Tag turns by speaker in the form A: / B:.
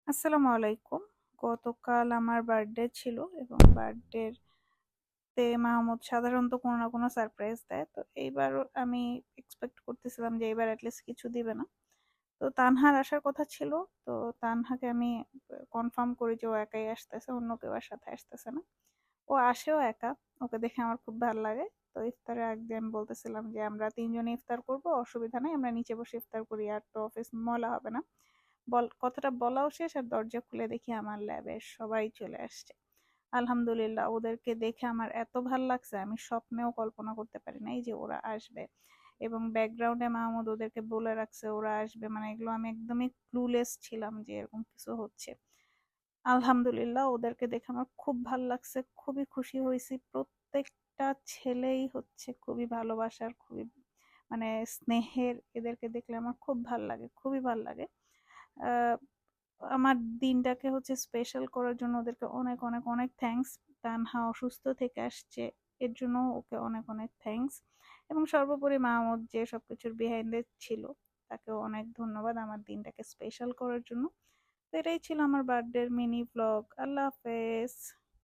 A: আসসালামু আলাইকুম। গতকাল আমার বার্থডে ছিল এবং বার্থডের তে মাহমুদ সাধারণত কোনো না কোনো সারপ্রাইজ দেয়। তো এইবার আমি এক্সপেক্ট করতেছিলাম যে এবার এটলিস্ট কিছু দিবে না। তো তানহার আসার কথা ছিল। তো তানহাকে আমি কনফার্ম করি যে ও একাই আসতেছে, অন্য কেউ আর সাথে আসতেছে না। ও আসেও একা। ওকে দেখে আমার খুব ভালো লাগে। তো ইফতারের আগ দিয়ে আমি বলতেছিলাম যে আমরা তিনজনে ইফতার করব, অসুবিধা নেই, আমরা নিচে বসে ইফতার করি, আর তো অফিস ময়লা হবে না। কথাটা বলাও শেষ আর দরজা খুলে দেখি আমার ল্যাবে সবাই চলে আসছে। আলহামদুলিল্লাহ, ওদেরকে দেখে আমার এত ভাল লাগছে, আমি স্বপ্নেও কল্পনা করতে পারি নাই যে ওরা আসবে। এবং ব্যাকগ্রাউন্ডে মাহমুদ ওদেরকে বলে রাখছে ওরা আসবে, মানে এগুলো আমি একদমই ক্লুলেস ছিলাম যে এরকম কিছু হচ্ছে। আলহামদুলিল্লাহ, ওদেরকে দেখে আমার খুব ভাল লাগছে, খুবই খুশি হয়েছি। প্রত্যেকটা ছেলেই হচ্ছে খুবই ভালোবাসার, খুবই মানে স্নেহের। এদেরকে দেখলে আমার খুব ভাল লাগে, খুবই ভাল লাগে। আহ, আমার দিনটাকে হচ্ছে স্পেশাল করার জন্য ওদেরকে অনেক অনেক অনেক থ্যাঙ্কস। তানহা অসুস্থ থেকে আসছে, এর জন্য ওকে অনেক অনেক থ্যাঙ্কস। এবং সর্বোপরি মাহমুদ যে সবকিছুর বিহাইন্ডে ছিল, তাকেও অনেক ধন্যবাদ আমার দিনটাকে স্পেশাল করার জন্য। তো এটাই ছিল আমার বার্থডের মিনি ব্লগ। আল্লাহ হাফেজ।